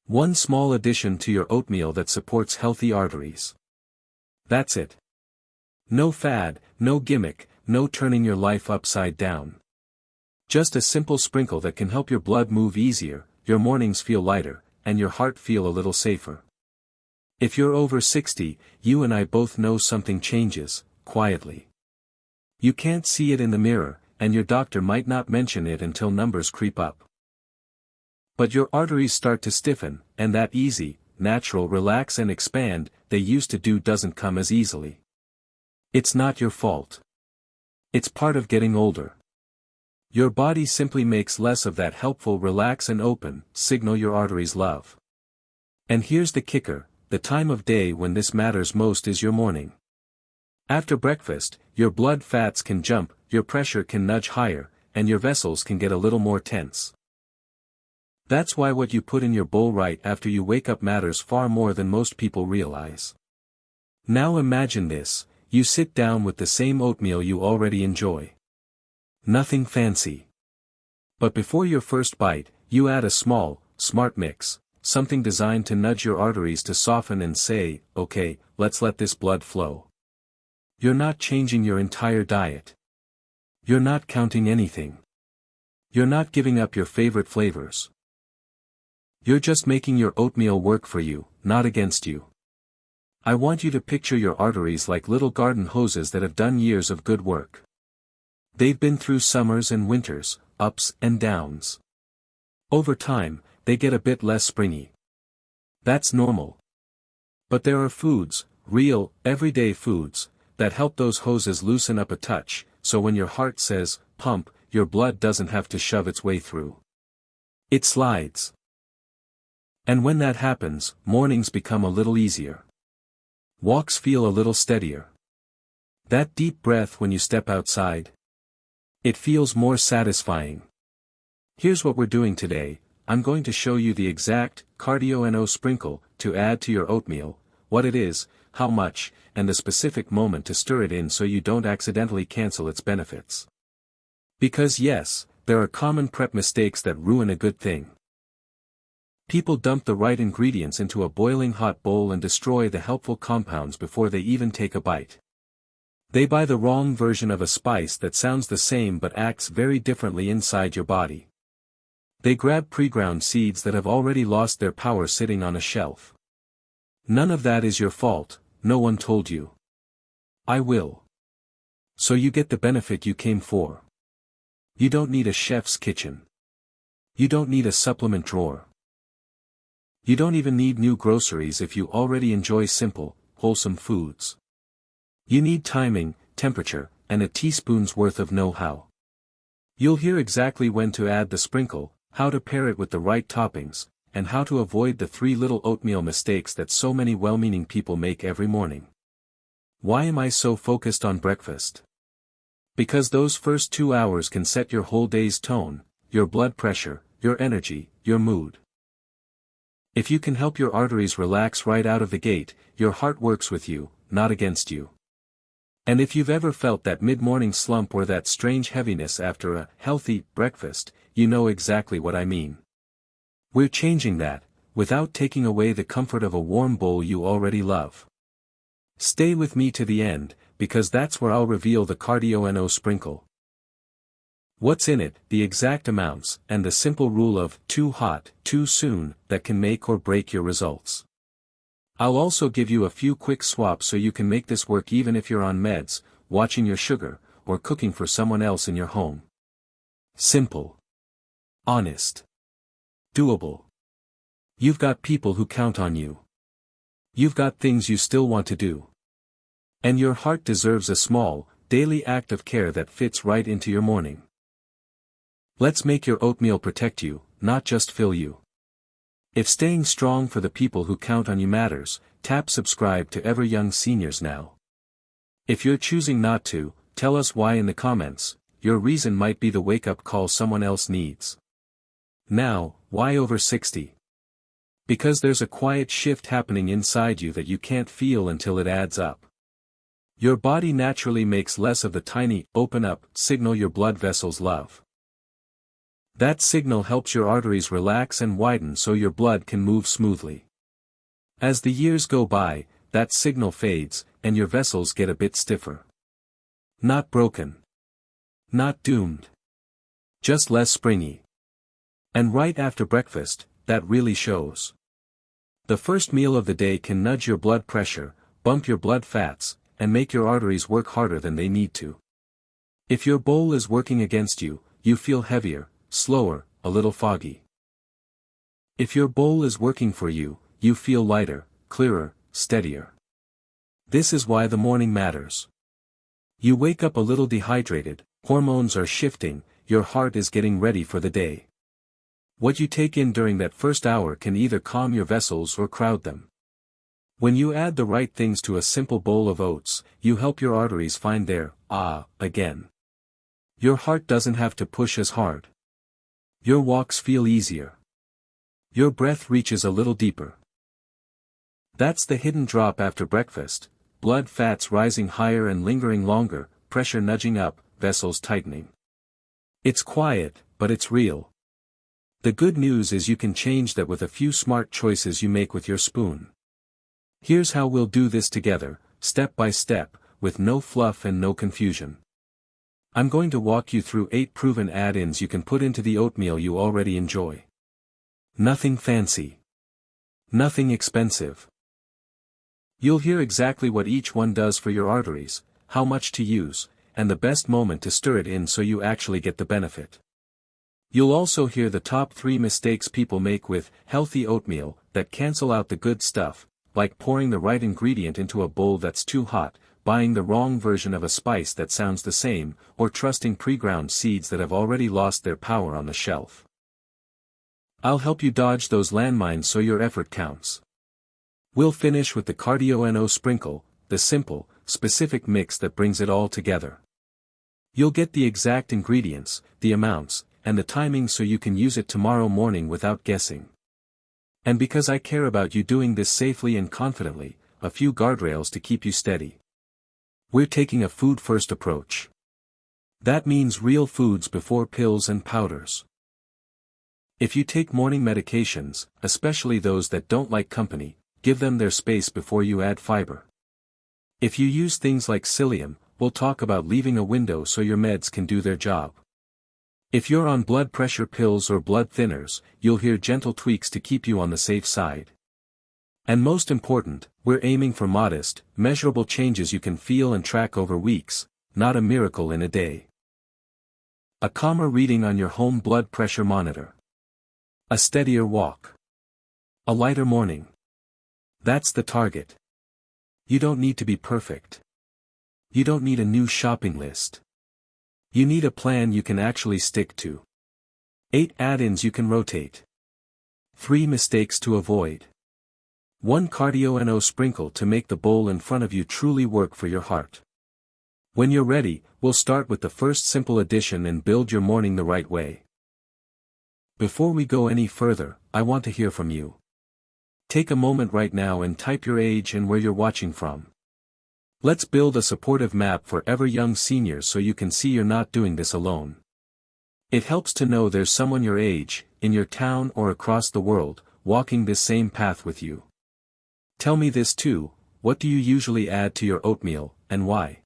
One small addition to your oatmeal that supports healthy arteries. That's it. No fad, no gimmick, no turning your life upside down. Just a simple sprinkle that can help your blood move easier, your mornings feel lighter, and your heart feel a little safer. If you're over 60, you and I both know something changes, quietly. You can't see it in the mirror, and your doctor might not mention it until numbers creep up. But your arteries start to stiffen, and that easy, natural relax and expand they used to do doesn't come as easily. It's not your fault. It's part of getting older. Your body simply makes less of that helpful relax and open signal your arteries love. And here's the kicker, the time of day when this matters most is your morning. After breakfast, your blood fats can jump, your pressure can nudge higher, and your vessels can get a little more tense. That's why what you put in your bowl right after you wake up matters far more than most people realize. Now imagine this, you sit down with the same oatmeal you already enjoy. Nothing fancy. But before your first bite, you add a small, smart mix, something designed to nudge your arteries to soften and say, okay, let's let this blood flow. You're not changing your entire diet. You're not counting anything. You're not giving up your favorite flavors. You're just making your oatmeal work for you, not against you. I want you to picture your arteries like little garden hoses that have done years of good work. They've been through summers and winters, ups and downs. Over time, they get a bit less springy. That's normal. But there are foods, real, everyday foods, that help those hoses loosen up a touch, so when your heart says, pump, your blood doesn't have to shove its way through. It slides. And when that happens, mornings become a little easier. Walks feel a little steadier. That deep breath when you step outside. It feels more satisfying. Here's what we're doing today, I'm going to show you the exact cardio sprinkle to add to your oatmeal, what it is, how much, and the specific moment to stir it in so you don't accidentally cancel its benefits. Because yes, there are common prep mistakes that ruin a good thing. People dump the right ingredients into a boiling hot bowl and destroy the helpful compounds before they even take a bite. They buy the wrong version of a spice that sounds the same but acts very differently inside your body. They grab pre-ground seeds that have already lost their power sitting on a shelf. None of that is your fault, no one told you. I will. So you get the benefit you came for. You don't need a chef's kitchen. You don't need a supplement drawer. You don't even need new groceries if you already enjoy simple, wholesome foods. You need timing, temperature, and a teaspoon's worth of know-how. You'll hear exactly when to add the sprinkle, how to pair it with the right toppings, and how to avoid the 3 little oatmeal mistakes that so many well-meaning people make every morning. Why am I so focused on breakfast? Because those first 2 hours can set your whole day's tone, your blood pressure, your energy, your mood. If you can help your arteries relax right out of the gate, your heart works with you, not against you. And if you've ever felt that mid-morning slump or that strange heaviness after a healthy breakfast, you know exactly what I mean. We're changing that, without taking away the comfort of a warm bowl you already love. Stay with me to the end, because that's where I'll reveal the cardio sprinkle. What's in it, the exact amounts, and the simple rule of too hot, too soon, that can make or break your results. I'll also give you a few quick swaps so you can make this work even if you're on meds, watching your sugar, or cooking for someone else in your home. Simple. Honest. Doable. You've got people who count on you. You've got things you still want to do. And your heart deserves a small, daily act of care that fits right into your morning. Let's make your oatmeal protect you, not just fill you. If staying strong for the people who count on you matters, tap subscribe to Ever Young Seniors now. If you're choosing not to, tell us why in the comments. Your reason might be the wake-up call someone else needs. Now, why over 60? Because there's a quiet shift happening inside you that you can't feel until it adds up. Your body naturally makes less of the tiny, open up, signal your blood vessels love. That signal helps your arteries relax and widen so your blood can move smoothly. As the years go by, that signal fades, and your vessels get a bit stiffer. Not broken. Not doomed. Just less springy. And right after breakfast, that really shows. The first meal of the day can nudge your blood pressure, bump your blood fats, and make your arteries work harder than they need to. If your bowl is working against you, you feel heavier, slower, a little foggy. If your bowl is working for you, you feel lighter, clearer, steadier. This is why the morning matters. You wake up a little dehydrated, hormones are shifting, your heart is getting ready for the day. What you take in during that first hour can either calm your vessels or crowd them. When you add the right things to a simple bowl of oats, you help your arteries find their again. Your heart doesn't have to push as hard. Your walks feel easier. Your breath reaches a little deeper. That's the hidden drop after breakfast, blood fats rising higher and lingering longer, pressure nudging up, vessels tightening. It's quiet, but it's real. The good news is you can change that with a few smart choices you make with your spoon. Here's how we'll do this together, step by step, with no fluff and no confusion. I'm going to walk you through 8 proven add-ins you can put into the oatmeal you already enjoy. Nothing fancy. Nothing expensive. You'll hear exactly what each one does for your arteries, how much to use, and the best moment to stir it in so you actually get the benefit. You'll also hear the top 3 mistakes people make with healthy oatmeal that cancel out the good stuff, like pouring the right ingredient into a bowl that's too hot, buying the wrong version of a spice that sounds the same, or trusting pre-ground seeds that have already lost their power on the shelf. I'll help you dodge those landmines so your effort counts. We'll finish with the cardio sprinkle, the simple, specific mix that brings it all together. You'll get the exact ingredients, the amounts, and the timing so you can use it tomorrow morning without guessing. And because I care about you doing this safely and confidently, a few guardrails to keep you steady. We're taking a food-first approach. That means real foods before pills and powders. If you take morning medications, especially those that don't like company, give them their space before you add fiber. If you use things like Psyllium, we'll talk about leaving a window so your meds can do their job. If you're on blood pressure pills or blood thinners, you'll hear gentle tweaks to keep you on the safe side. And most important, we're aiming for modest, measurable changes you can feel and track over weeks, not a miracle in a day. A calmer reading on your home blood pressure monitor. A steadier walk. A lighter morning. That's the target. You don't need to be perfect. You don't need a new shopping list. You need a plan you can actually stick to. 8 add-ins you can rotate. 3 mistakes to avoid. 1 cardio sprinkle to make the bowl in front of you truly work for your heart. When you're ready, we'll start with the first simple addition and build your morning the right way. Before we go any further, I want to hear from you. Take a moment right now and type your age and where you're watching from. Let's build a supportive map for ever young seniors so you can see you're not doing this alone. It helps to know there's someone your age, in your town or across the world, walking this same path with you. Tell me this too, what do you usually add to your oatmeal, and why?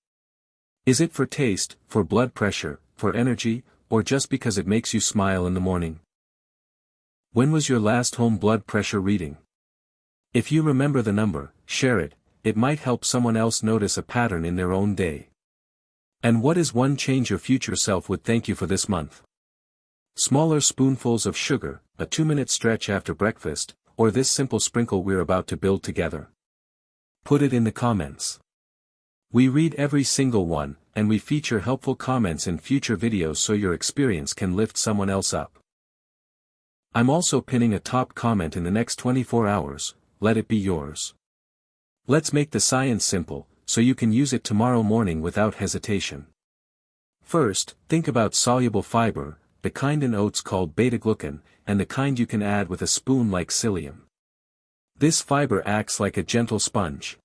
Is it for taste, for blood pressure, for energy, or just because it makes you smile in the morning? When was your last home blood pressure reading? If you remember the number, share it. It might help someone else notice a pattern in their own day. And what is one change your future self would thank you for this month? Smaller spoonfuls of sugar, a 2-minute stretch after breakfast, or this simple sprinkle we're about to build together? Put it in the comments. We read every single one, and we feature helpful comments in future videos so your experience can lift someone else up. I'm also pinning a top comment in the next 24 hours, let it be yours. Let's make the science simple, so you can use it tomorrow morning without hesitation. First, think about soluble fiber, the kind in oats called beta-glucan, and the kind you can add with a spoon like Psyllium. This fiber acts like a gentle sponge.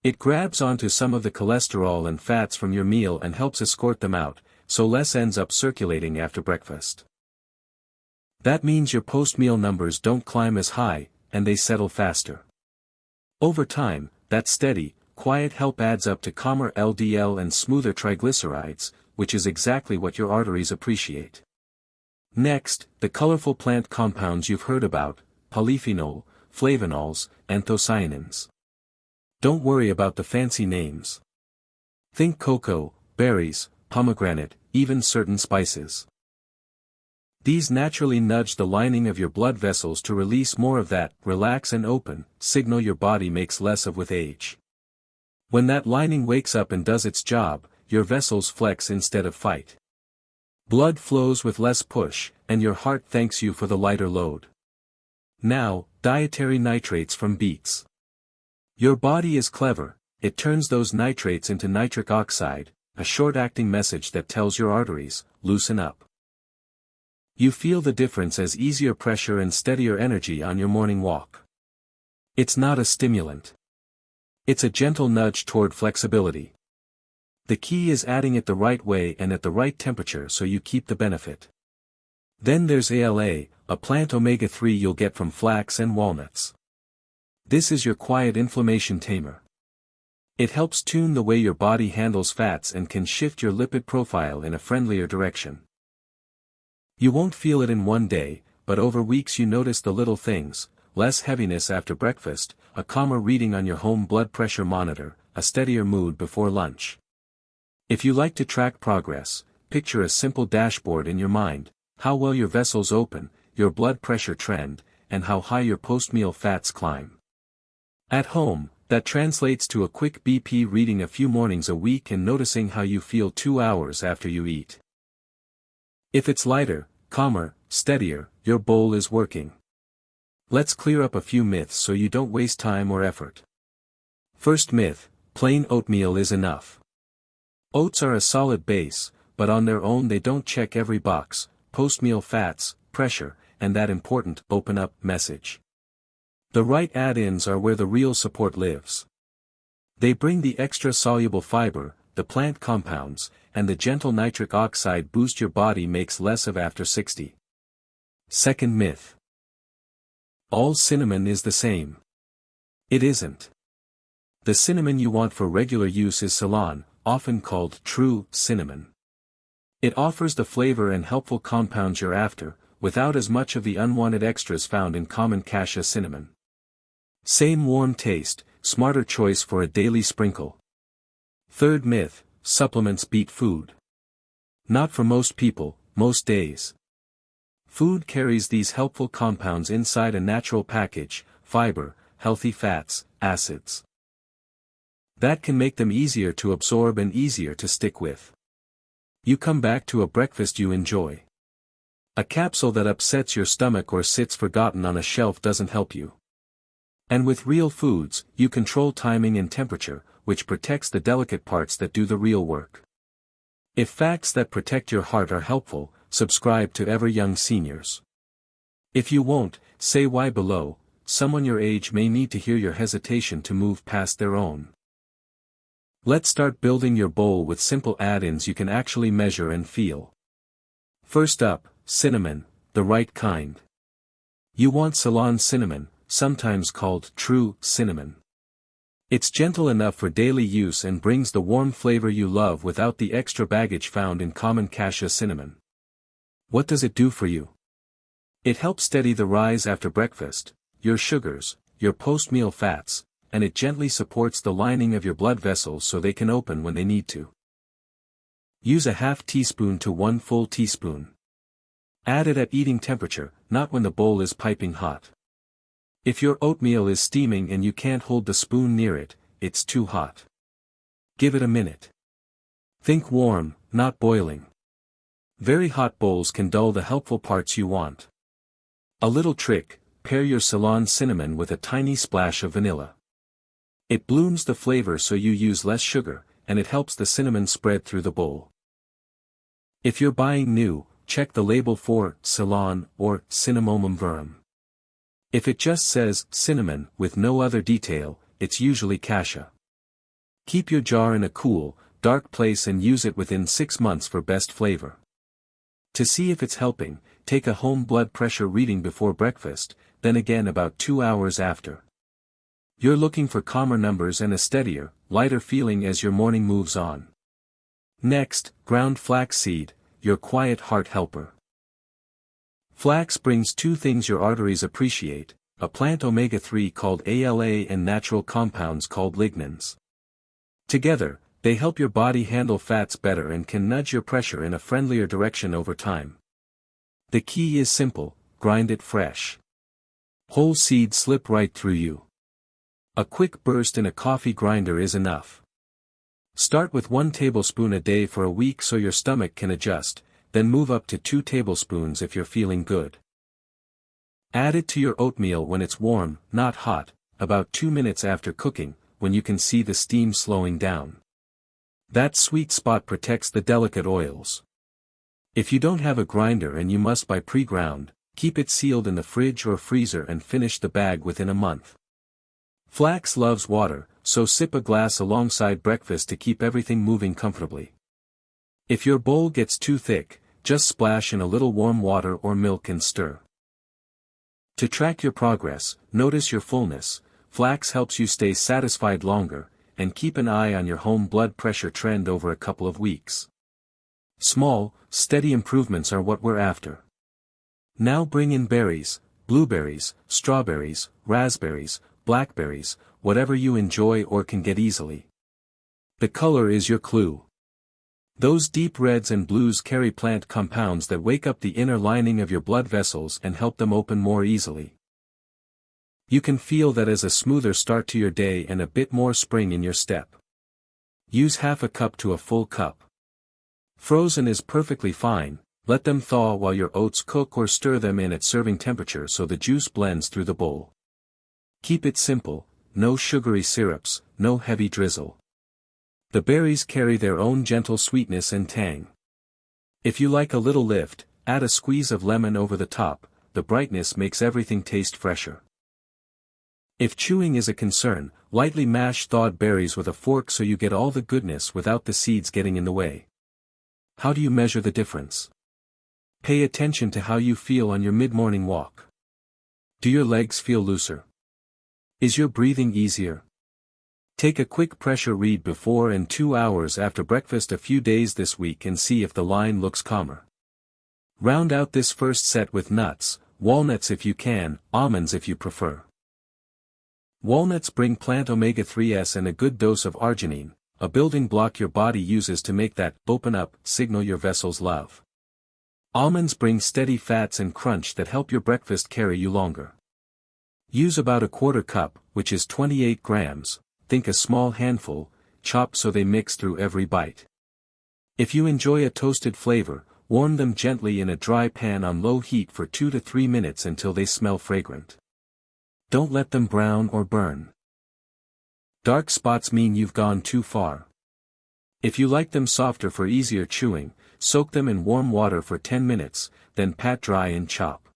It grabs onto some of the cholesterol and fats from your meal and helps escort them out, so less ends up circulating after breakfast. That means your post-meal numbers don't climb as high, and they settle faster. Over time, that steady, quiet help adds up to calmer LDL and smoother triglycerides, which is exactly what your arteries appreciate. Next, the colorful plant compounds you've heard about: polyphenol, flavonols, anthocyanins. Don't worry about the fancy names. Think cocoa, berries, pomegranate, even certain spices. These naturally nudge the lining of your blood vessels to release more of that relax and open signal your body makes less of with age. When that lining wakes up and does its job, your vessels flex instead of fight. Blood flows with less push, and your heart thanks you for the lighter load. Now, dietary nitrates from beets. Your body is clever, it turns those nitrates into nitric oxide, a short-acting message that tells your arteries, loosen up. You feel the difference as easier pressure and steadier energy on your morning walk. It's not a stimulant. It's a gentle nudge toward flexibility. The key is adding it the right way and at the right temperature so you keep the benefit. Then there's ALA, a plant omega-3 you'll get from flax and walnuts. This is your quiet inflammation tamer. It helps tune the way your body handles fats and can shift your lipid profile in a friendlier direction. You won't feel it in one day, but over weeks you notice the little things: less heaviness after breakfast, a calmer reading on your home blood pressure monitor, a steadier mood before lunch. If you like to track progress, picture a simple dashboard in your mind: how well your vessels open, your blood pressure trend, and how high your post-meal fats climb. At home, that translates to a quick BP reading a few mornings a week and noticing how you feel 2 hours after you eat. If it's lighter, calmer, steadier, your bowl is working. Let's clear up a few myths so you don't waste time or effort. First myth: plain oatmeal is enough. Oats are a solid base, but on their own they don't check every box: post-meal fats, pressure, and that important open up message. The right add-ins are where the real support lives. They bring the extra soluble fiber, the plant compounds, and the gentle nitric oxide boost your body makes less of after 60. Second myth: all cinnamon is the same. It isn't. The cinnamon you want for regular use is Ceylon, often called true cinnamon. It offers the flavor and helpful compounds you're after, without as much of the unwanted extras found in common cassia cinnamon. Same warm taste, smarter choice for a daily sprinkle. Third myth: supplements beat food. Not for most people, most days. Food carries these helpful compounds inside a natural package: fiber, healthy fats, acids. That can make them easier to absorb and easier to stick with. You come back to a breakfast you enjoy. A capsule that upsets your stomach or sits forgotten on a shelf doesn't help you. And with real foods, you control timing and temperature, which protects the delicate parts that do the real work. If facts that protect your heart are helpful, subscribe to Ever Young Seniors. If you won't, say why below. Someone your age may need to hear your hesitation to move past their own. Let's start building your bowl with simple add-ins you can actually measure and feel. First up, cinnamon, the right kind. You want Ceylon cinnamon, sometimes called true cinnamon. It's gentle enough for daily use and brings the warm flavor you love without the extra baggage found in common cassia cinnamon. What does it do for you? It helps steady the rise after breakfast, your sugars, your post-meal fats, and it gently supports the lining of your blood vessels so they can open when they need to. Use a half teaspoon to 1 full teaspoon. Add it at eating temperature, not when the bowl is piping hot. If your oatmeal is steaming and you can't hold the spoon near it, it's too hot. Give it a minute. Think warm, not boiling. Very hot bowls can dull the helpful parts you want. A little trick: pair your Ceylon cinnamon with a tiny splash of vanilla. It blooms the flavor so you use less sugar, and it helps the cinnamon spread through the bowl. If you're buying new, check the label for Ceylon or Cinnamomum verum. If it just says cinnamon with no other detail, it's usually cassia. Keep your jar in a cool, dark place and use it within 6 months for best flavor. To see if it's helping, take a home blood pressure reading before breakfast, then again about 2 hours after. You're looking for calmer numbers and a steadier, lighter feeling as your morning moves on. Next, ground flax seed, your quiet heart helper. Flax brings two things your arteries appreciate: a plant omega-3 called ALA and natural compounds called lignans. Together, they help your body handle fats better and can nudge your pressure in a friendlier direction over time. The key is simple: grind it fresh. Whole seeds slip right through you. A quick burst in a coffee grinder is enough. Start with 1 tablespoon a day for a week so your stomach can adjust, then move up to 2 tablespoons if you're feeling good. Add it to your oatmeal when it's warm, not hot, about 2 minutes after cooking, when you can see the steam slowing down. That sweet spot protects the delicate oils. If you don't have a grinder and you must buy pre-ground, keep it sealed in the fridge or freezer and finish the bag within a month. Flax loves water, so sip a glass alongside breakfast to keep everything moving comfortably. If your bowl gets too thick, just splash in a little warm water or milk and stir. To track your progress, notice your fullness. Flax helps you stay satisfied longer, and keep an eye on your home blood pressure trend over a couple of weeks. Small, steady improvements are what we're after. Now bring in berries, blueberries, strawberries, raspberries, blackberries, whatever you enjoy or can get easily. The color is your clue. Those deep reds and blues carry plant compounds that wake up the inner lining of your blood vessels and help them open more easily. You can feel that as a smoother start to your day and a bit more spring in your step. Use half a cup to a full cup. Frozen is perfectly fine. Let them thaw while your oats cook or stir them in at serving temperature so the juice blends through the bowl. Keep it simple: no sugary syrups, no heavy drizzle. The berries carry their own gentle sweetness and tang. If you like a little lift, add a squeeze of lemon over the top. The brightness makes everything taste fresher. If chewing is a concern, lightly mash thawed berries with a fork so you get all the goodness without the seeds getting in the way. How do you measure the difference? Pay attention to how you feel on your mid-morning walk. Do your legs feel looser? Is your breathing easier? Take a quick pressure read before and 2 hours after breakfast a few days this week and see if the line looks calmer. Round out this first set with nuts, walnuts if you can, almonds if you prefer. Walnuts bring plant omega-3s and a good dose of arginine, a building block your body uses to make that "open up" signal your vessels love. Almonds bring steady fats and crunch that help your breakfast carry you longer. Use about a quarter cup, which is 28 grams, think a small handful, chopped so they mix through every bite. If you enjoy a toasted flavor, warm them gently in a dry pan on low heat for 2 to 3 minutes until they smell fragrant. Don't let them brown or burn. Dark spots mean you've gone too far. If you like them softer for easier chewing, soak them in warm water for 10 minutes, then pat dry and chop.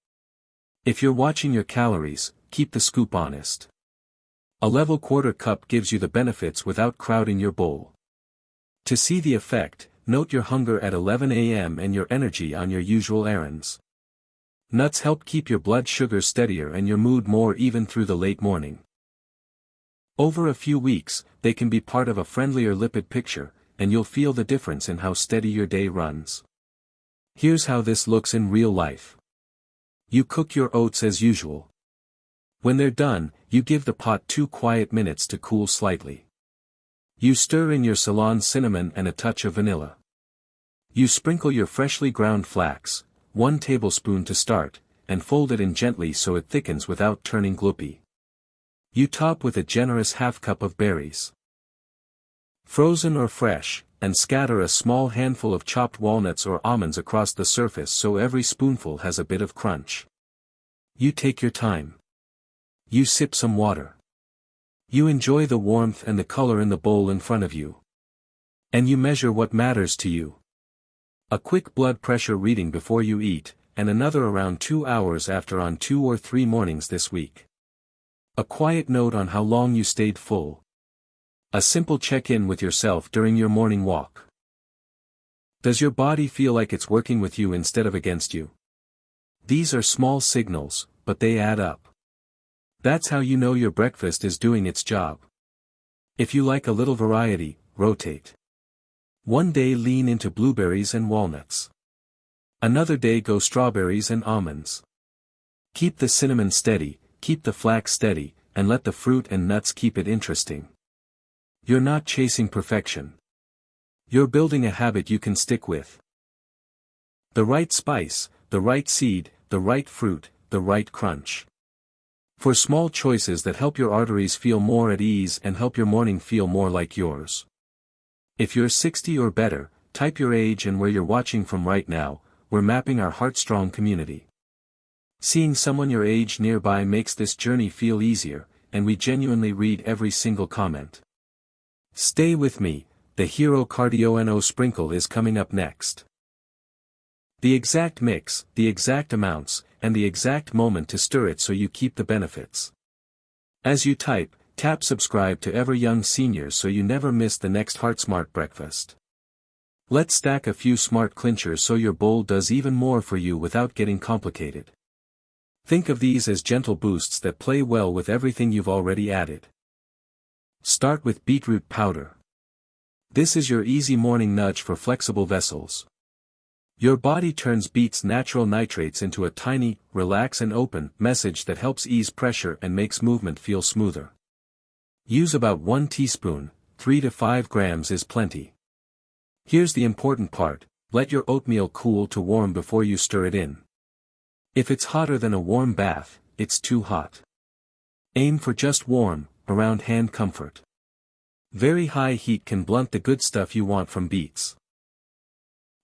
If you're watching your calories, keep the scoop honest. A level quarter cup gives you the benefits without crowding your bowl. To see the effect, note your hunger at 11 a.m. and your energy on your usual errands. Nuts help keep your blood sugar steadier and your mood more even through the late morning. Over a few weeks, they can be part of a friendlier lipid picture, and you'll feel the difference in how steady your day runs. Here's how this looks in real life. You cook your oats as usual. When they're done, you give the pot 2 quiet minutes to cool slightly. You stir in your Ceylon cinnamon and a touch of vanilla. You sprinkle your freshly ground flax, 1 tablespoon to start, and fold it in gently so it thickens without turning gloopy. You top with a generous half cup of berries, frozen or fresh, and scatter a small handful of chopped walnuts or almonds across the surface so every spoonful has a bit of crunch. You take your time. You sip some water. You enjoy the warmth and the color in the bowl in front of you. And you measure what matters to you. A quick blood pressure reading before you eat, and another around 2 hours after on 2 or 3 mornings this week. A quiet note on how long you stayed full. A simple check-in with yourself during your morning walk. Does your body feel like it's working with you instead of against you? These are small signals, but they add up. That's how you know your breakfast is doing its job. If you like a little variety, rotate. One day lean into blueberries and walnuts. Another day go strawberries and almonds. Keep the cinnamon steady, keep the flax steady, and let the fruit and nuts keep it interesting. You're not chasing perfection. You're building a habit you can stick with. The right spice, the right seed, the right fruit, the right crunch. For small choices that help your arteries feel more at ease and help your morning feel more like yours. If you're 60 or better, type your age and where you're watching from right now. We're mapping our heart-strong community. Seeing someone your age nearby makes this journey feel easier, and we genuinely read every single comment. Stay with me, the hero cardio sprinkle is coming up next. The exact mix, the exact amounts, and the exact moment to stir it so you keep the benefits. As you type, tap subscribe to Ever Young Seniors so you never miss the next heart-smart breakfast. Let's stack a few smart clinchers so your bowl does even more for you without getting complicated. Think of these as gentle boosts that play well with everything you've already added. Start with beetroot powder. This is your easy morning nudge for flexible vessels. Your body turns beets' natural nitrates into a tiny, relax and open message that helps ease pressure and makes movement feel smoother. Use about 1 teaspoon, 3 to 5 grams is plenty. Here's the important part, let your oatmeal cool to warm before you stir it in. If it's hotter than a warm bath, it's too hot. Aim for just warm, around hand comfort. Very high heat can blunt the good stuff you want from beets.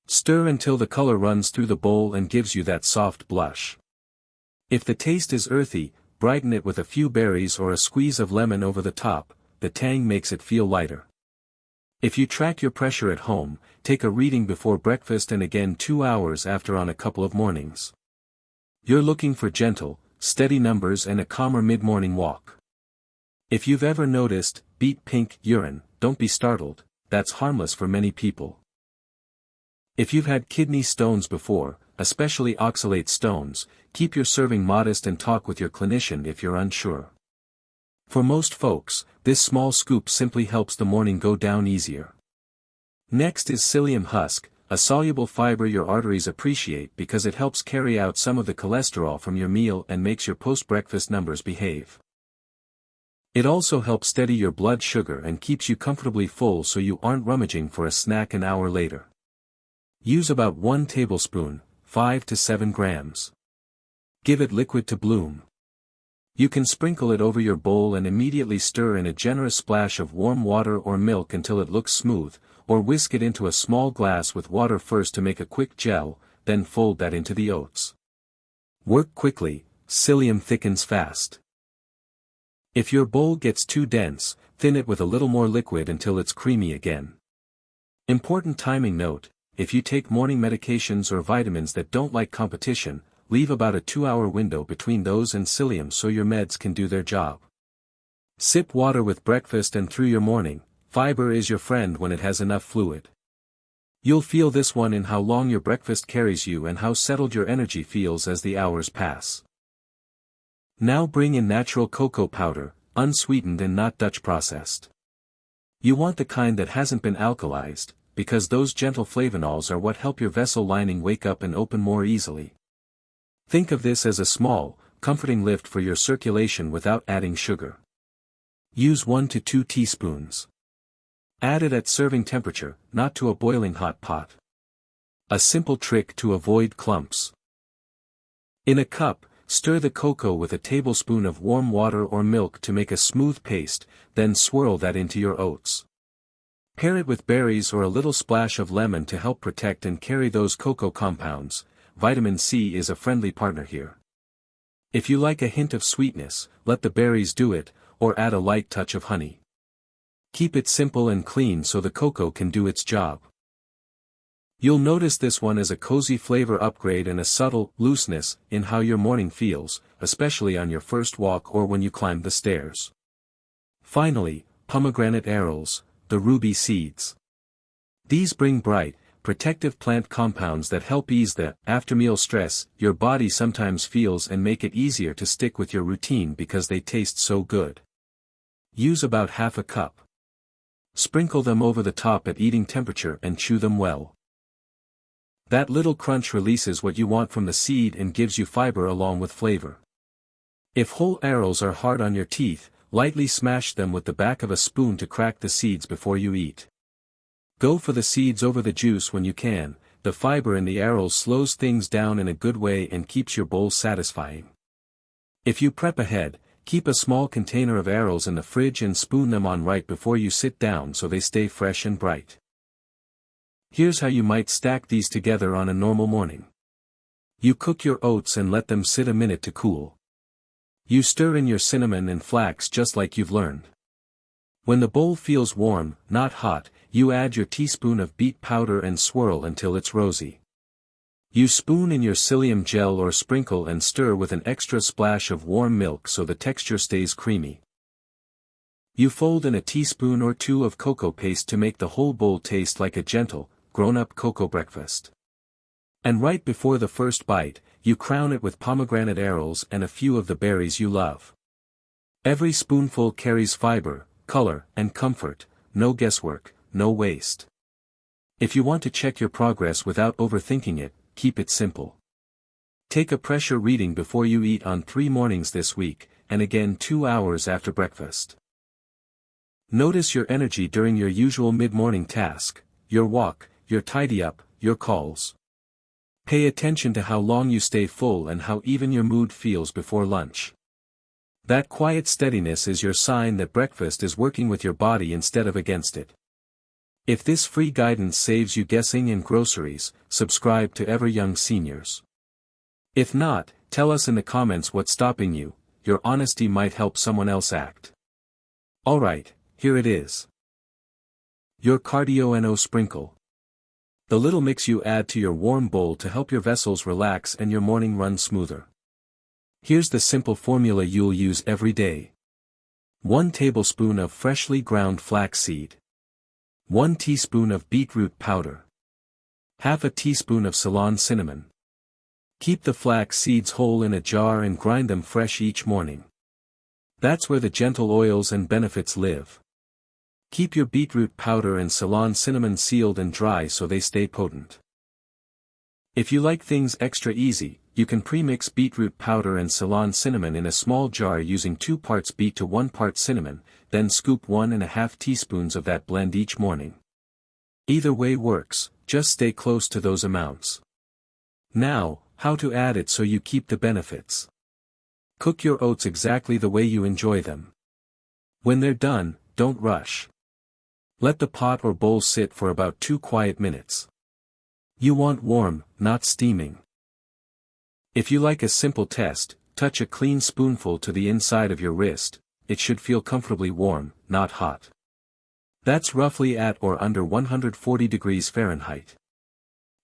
Stir until the color runs through the bowl and gives you that soft blush. If the taste is earthy, brighten it with a few berries or a squeeze of lemon over the top, the tang makes it feel lighter. If you track your pressure at home, take a reading before breakfast and again 2 hours after on a couple of mornings. You're looking for gentle, steady numbers and a calmer mid-morning walk. If you've ever noticed beet pink urine, don't be startled, that's harmless for many people. If you've had kidney stones before, especially oxalate stones, keep your serving modest and talk with your clinician if you're unsure. For most folks, this small scoop simply helps the morning go down easier. Next is psyllium husk, a soluble fiber your arteries appreciate because it helps carry out some of the cholesterol from your meal and makes your post-breakfast numbers behave. It also helps steady your blood sugar and keeps you comfortably full so you aren't rummaging for a snack an hour later. Use about 1 tablespoon, 5 to 7 grams. Give it liquid to bloom. You can sprinkle it over your bowl and immediately stir in a generous splash of warm water or milk until it looks smooth, or whisk it into a small glass with water first to make a quick gel, then fold that into the oats. Work quickly, psyllium thickens fast. If your bowl gets too dense, thin it with a little more liquid until it's creamy again. Important timing note, if you take morning medications or vitamins that don't like competition, leave about a 2-hour window between those and psyllium so your meds can do their job. Sip water with breakfast and through your morning, fiber is your friend when it has enough fluid. You'll feel this one in how long your breakfast carries you and how settled your energy feels as the hours pass. Now bring in natural cocoa powder, unsweetened and not Dutch processed. You want the kind that hasn't been alkalized, because those gentle flavonols are what help your vessel lining wake up and open more easily. Think of this as a small, comforting lift for your circulation without adding sugar. Use 1 to 2 teaspoons. Add it at serving temperature, not to a boiling hot pot. A simple trick to avoid clumps. In a cup, stir the cocoa with a tablespoon of warm water or milk to make a smooth paste, then swirl that into your oats. Pair it with berries or a little splash of lemon to help protect and carry those cocoa compounds. Vitamin C is a friendly partner here. If you like a hint of sweetness, let the berries do it, or add a light touch of honey. Keep it simple and clean so the cocoa can do its job. You'll notice this one as a cozy flavor upgrade and a subtle looseness in how your morning feels, especially on your first walk or when you climb the stairs. Finally, pomegranate arils, the ruby seeds. These bring bright, protective plant compounds that help ease the after-meal stress your body sometimes feels and make it easier to stick with your routine because they taste so good. Use about half a cup. Sprinkle them over the top at eating temperature and chew them well. That little crunch releases what you want from the seed and gives you fiber along with flavor. If whole arrows are hard on your teeth, lightly smash them with the back of a spoon to crack the seeds before you eat. Go for the seeds over the juice when you can. The fiber in the arrows slows things down in a good way and keeps your bowl satisfying. If you prep ahead, keep a small container of arrows in the fridge and spoon them on right before you sit down so they stay fresh and bright. Here's how you might stack these together on a normal morning. You cook your oats and let them sit a minute to cool. You stir in your cinnamon and flax just like you've learned. When the bowl feels warm, not hot, you add your teaspoon of beet powder and swirl until it's rosy. You spoon in your psyllium gel or sprinkle and stir with an extra splash of warm milk so the texture stays creamy. You fold in a teaspoon or two of cocoa paste to make the whole bowl taste like a gentle, grown-up cocoa breakfast. And right before the first bite, you crown it with pomegranate arrows and a few of the berries you love. Every spoonful carries fiber, color, and comfort, no guesswork, no waste. If you want to check your progress without overthinking it, keep it simple. Take a pressure reading before you eat on 3 mornings this week, and again 2 hours after breakfast. Notice your energy during your usual mid-morning task, your walk, your tidy-up, your calls. Pay attention to how long you stay full and how even your mood feels before lunch. That quiet steadiness is your sign that breakfast is working with your body instead of against it. If this free guidance saves you guessing in groceries, subscribe to Ever Young Seniors. If not, tell us in the comments what's stopping you. Your honesty might help someone else act. Alright, here it is. Your cardio sprinkle. The little mix you add to your warm bowl to help your vessels relax and your morning run smoother. Here's the simple formula you'll use every day. 1 tablespoon of freshly ground flaxseed. 1 teaspoon of beetroot powder. Half a teaspoon of Ceylon cinnamon. Keep the flax seeds whole in a jar and grind them fresh each morning. That's where the gentle oils and benefits live. Keep your beetroot powder and Ceylon cinnamon sealed and dry so they stay potent. If you like things extra easy, you can pre-mix beetroot powder and Ceylon cinnamon in a small jar using 2 parts beet to 1 part cinnamon, then scoop 1½ teaspoons of that blend each morning. Either way works, just stay close to those amounts. Now, how to add it so you keep the benefits. Cook your oats exactly the way you enjoy them. When they're done, don't rush. Let the pot or bowl sit for about 2 quiet minutes. You want warm, not steaming. If you like a simple test, touch a clean spoonful to the inside of your wrist. It should feel comfortably warm, not hot. That's roughly at or under 140 degrees Fahrenheit.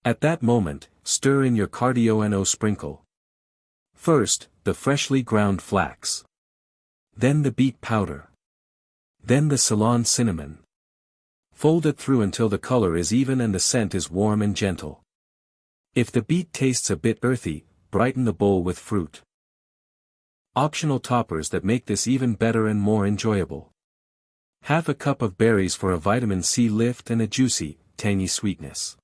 At that moment, stir in your cardio sprinkle. First, the freshly ground flax. Then the beet powder. Then the Ceylon cinnamon. Fold it through until the color is even and the scent is warm and gentle. If the beet tastes a bit earthy, brighten the bowl with fruit. Optional toppers that make this even better and more enjoyable. Half a cup of berries for a vitamin C lift and a juicy, tangy sweetness.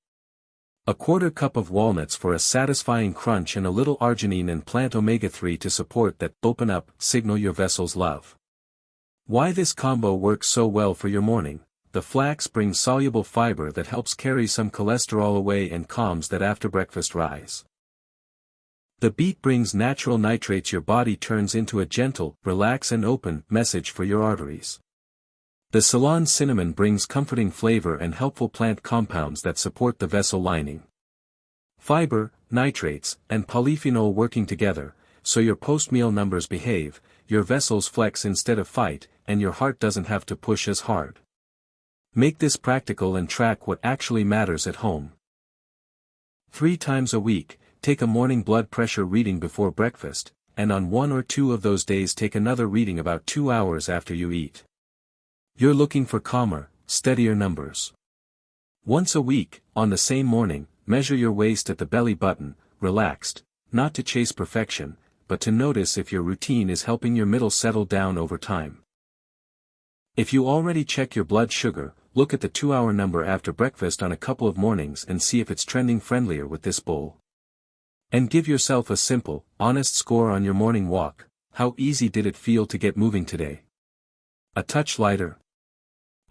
1/4 cup of walnuts for a satisfying crunch and a little arginine and plant omega-3 to support that open up signal your vessels love. Why this combo works so well for your morning. The flax brings soluble fiber that helps carry some cholesterol away and calms that after breakfast rise. The beet brings natural nitrates your body turns into a gentle, relax and open message for your arteries. The Ceylon cinnamon brings comforting flavor and helpful plant compounds that support the vessel lining. Fiber, nitrates, and polyphenol working together, so your post-meal numbers behave, your vessels flex instead of fight, and your heart doesn't have to push as hard. Make this practical and track what actually matters at home. 3 times a week, take a morning blood pressure reading before breakfast, and on 1 or 2 of those days take another reading about 2 hours after you eat. You're looking for calmer, steadier numbers. Once a week, on the same morning, measure your waist at the belly button, relaxed, not to chase perfection, but to notice if your routine is helping your middle settle down over time. If you already check your blood sugar, look at the 2-hour number after breakfast on a couple of mornings and see if it's trending friendlier with this bowl. And give yourself a simple, honest score on your morning walk. How easy did it feel to get moving today? A touch lighter?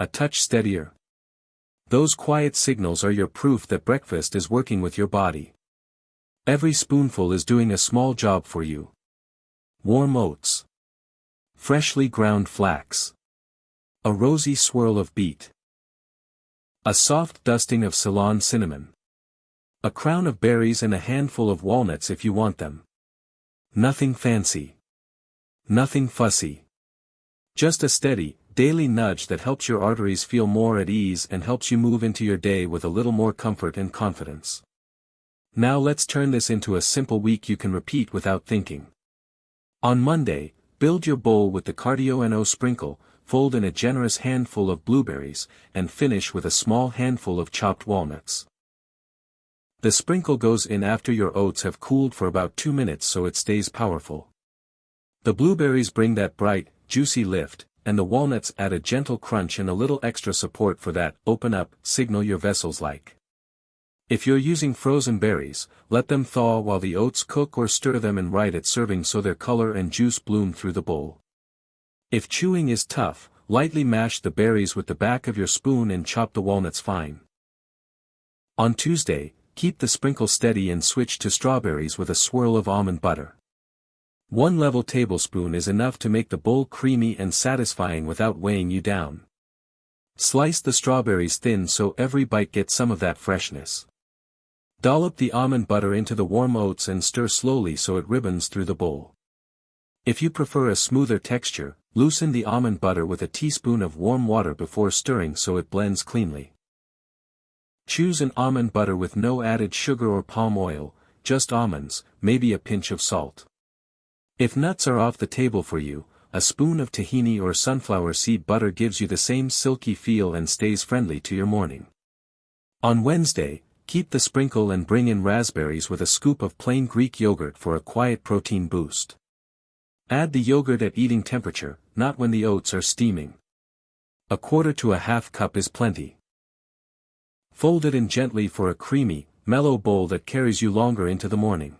A touch steadier? Those quiet signals are your proof that breakfast is working with your body. Every spoonful is doing a small job for you. Warm oats. Freshly ground flax. A rosy swirl of beet. A soft dusting of Ceylon cinnamon. A crown of berries and a handful of walnuts if you want them. Nothing fancy. Nothing fussy. Just a steady, daily nudge that helps your arteries feel more at ease and helps you move into your day with a little more comfort and confidence. Now let's turn this into a simple week you can repeat without thinking. On Monday, build your bowl with the cardio sprinkle, fold in a generous handful of blueberries, and finish with a small handful of chopped walnuts. The sprinkle goes in after your oats have cooled for about 2 minutes so it stays powerful. The blueberries bring that bright, juicy lift, and the walnuts add a gentle crunch and a little extra support for that open up signal your vessels like. If you're using frozen berries, let them thaw while the oats cook or stir them in right at serving so their color and juice bloom through the bowl. If chewing is tough, lightly mash the berries with the back of your spoon and chop the walnuts fine. On Tuesday, keep the sprinkle steady and switch to strawberries with a swirl of almond butter. 1 level tablespoon is enough to make the bowl creamy and satisfying without weighing you down. Slice the strawberries thin so every bite gets some of that freshness. Dollop the almond butter into the warm oats and stir slowly so it ribbons through the bowl. If you prefer a smoother texture, loosen the almond butter with a teaspoon of warm water before stirring so it blends cleanly. Choose an almond butter with no added sugar or palm oil, just almonds, maybe a pinch of salt. If nuts are off the table for you, a spoon of tahini or sunflower seed butter gives you the same silky feel and stays friendly to your morning. On Wednesday, keep the sprinkle and bring in raspberries with a scoop of plain Greek yogurt for a quiet protein boost. Add the yogurt at eating temperature, not when the oats are steaming. 1/4 to a half cup is plenty. Fold it in gently for a creamy, mellow bowl that carries you longer into the morning.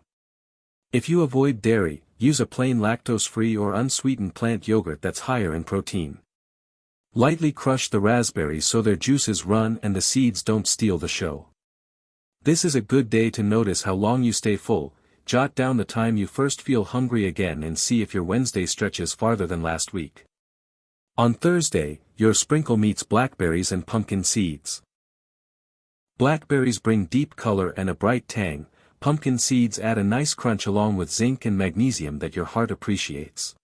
If you avoid dairy, use a plain lactose-free or unsweetened plant yogurt that's higher in protein. Lightly crush the raspberries so their juices run and the seeds don't steal the show. This is a good day to notice how long you stay full. Jot down the time you first feel hungry again and see if your Wednesday stretches farther than last week. On Thursday, your sprinkle meets blackberries and pumpkin seeds. Blackberries bring deep color and a bright tang, pumpkin seeds add a nice crunch along with zinc and magnesium that your heart appreciates.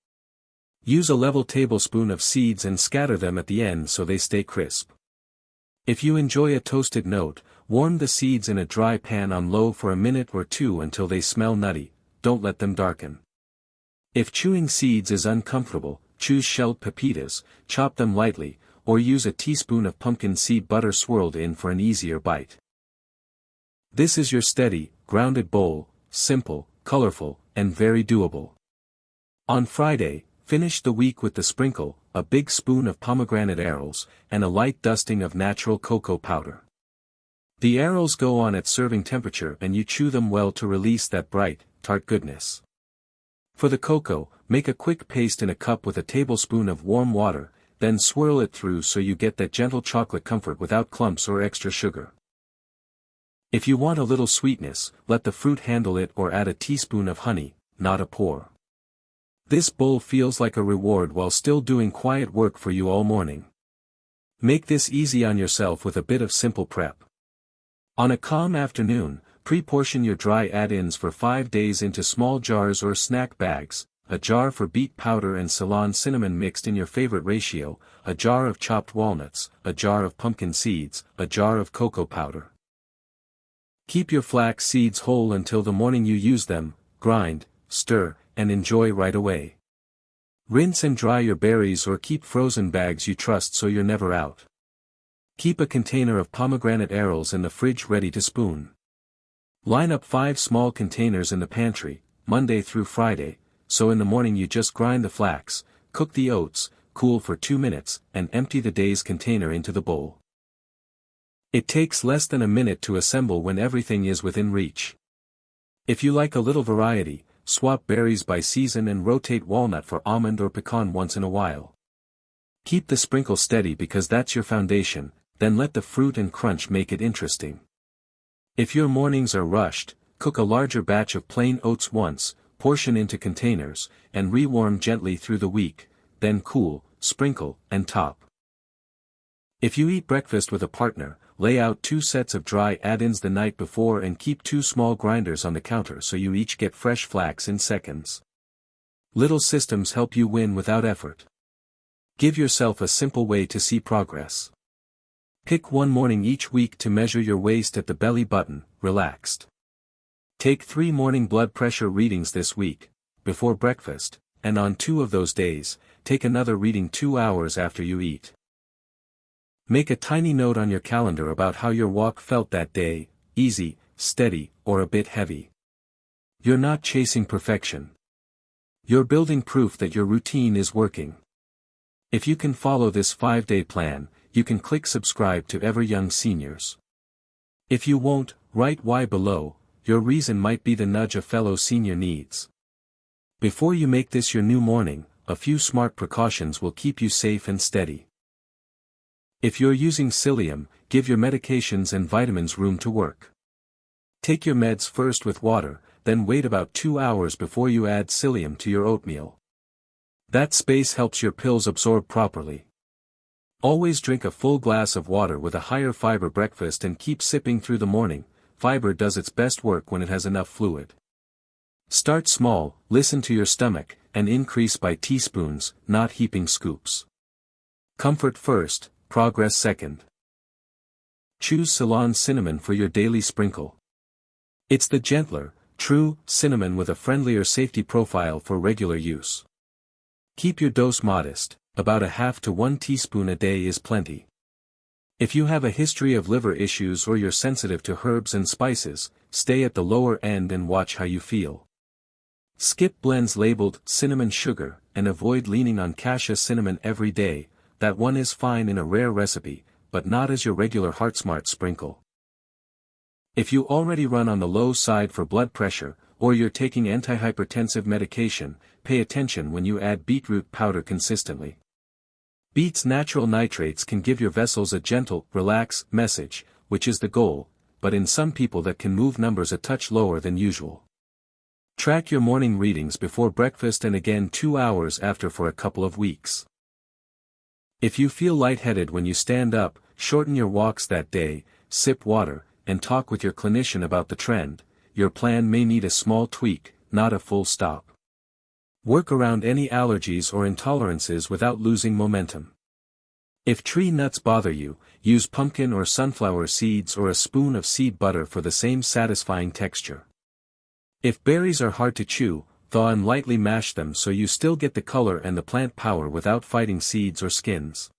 Use a level tablespoon of seeds and scatter them at the end so they stay crisp. If you enjoy a toasted note, warm the seeds in a dry pan on low for a minute or 2 until they smell nutty, don't let them darken. If chewing seeds is uncomfortable, choose shelled pepitas, chop them lightly, or use a teaspoon of pumpkin seed butter swirled in for an easier bite. This is your steady, grounded bowl, simple, colorful, and very doable. On Friday, finish the week with the sprinkle, a big spoon of pomegranate arils, and a light dusting of natural cocoa powder. The arils go on at serving temperature and you chew them well to release that bright, tart goodness. For the cocoa, make a quick paste in a cup with a tablespoon of warm water, then swirl it through so you get that gentle chocolate comfort without clumps or extra sugar. If you want a little sweetness, let the fruit handle it or add a teaspoon of honey, not a pour. This bowl feels like a reward while still doing quiet work for you all morning. Make this easy on yourself with a bit of simple prep. On a calm afternoon, pre-portion your dry add-ins for 5 days into small jars or snack bags, a jar for beet powder and Ceylon cinnamon mixed in your favorite ratio, a jar of chopped walnuts, a jar of pumpkin seeds, a jar of cocoa powder. Keep your flax seeds whole until the morning you use them, grind, stir, and enjoy right away. Rinse and dry your berries or keep frozen bags you trust so you're never out. Keep a container of pomegranate arils in the fridge ready to spoon. Line up 5 small containers in the pantry, Monday through Friday, so in the morning you just grind the flax, cook the oats, cool for 2 minutes, and empty the day's container into the bowl. It takes less than a minute to assemble when everything is within reach. If you like a little variety, swap berries by season and rotate walnut for almond or pecan once in a while. Keep the sprinkle steady because that's your foundation, then let the fruit and crunch make it interesting. If your mornings are rushed, cook a larger batch of plain oats once, portion into containers, and rewarm gently through the week, then cool, sprinkle, and top. If you eat breakfast with a partner, lay out 2 sets of dry add-ins the night before and keep 2 small grinders on the counter so you each get fresh flax in seconds. Little systems help you win without effort. Give yourself a simple way to see progress. Pick one morning each week to measure your waist at the belly button, relaxed. Take 3 morning blood pressure readings this week, before breakfast, and on 2 of those days, take another reading 2 hours after you eat. Make a tiny note on your calendar about how your walk felt that day, easy, steady, or a bit heavy. You're not chasing perfection. You're building proof that your routine is working. If you can follow this 5-day plan, you can click subscribe to Ever Young Seniors. If you won't, write why below. Your reason might be the nudge a fellow senior needs. Before you make this your new morning, a few smart precautions will keep you safe and steady. If you're using Psyllium, give your medications and vitamins room to work. Take your meds first with water, then wait about 2 hours before you add Psyllium to your oatmeal. That space helps your pills absorb properly. Always drink a full glass of water with a higher fiber breakfast and keep sipping through the morning. Fiber does its best work when it has enough fluid. Start small, listen to your stomach, and increase by teaspoons, not heaping scoops. Comfort first, progress second. Choose Ceylon cinnamon for your daily sprinkle. It's the gentler, true cinnamon with a friendlier safety profile for regular use. Keep your dose modest, about 1/2 to 1 teaspoon a day is plenty. If you have a history of liver issues or you're sensitive to herbs and spices, stay at the lower end and watch how you feel. Skip blends labeled cinnamon sugar, and avoid leaning on cassia cinnamon every day. That one is fine in a rare recipe, but not as your regular HeartSmart sprinkle. If you already run on the low side for blood pressure, or you're taking antihypertensive medication, pay attention when you add beetroot powder consistently. Beet's natural nitrates can give your vessels a gentle, relax message, which is the goal, but in some people that can move numbers a touch lower than usual. Track your morning readings before breakfast and again 2 hours after for a couple of weeks. If you feel lightheaded when you stand up, shorten your walks that day, sip water, and talk with your clinician about the trend. Your plan may need a small tweak, not a full stop. Work around any allergies or intolerances without losing momentum. If tree nuts bother you, use pumpkin or sunflower seeds or a spoon of seed butter for the same satisfying texture. If berries are hard to chew, thaw and lightly mash them so you still get the color and the plant power without fighting seeds or skins.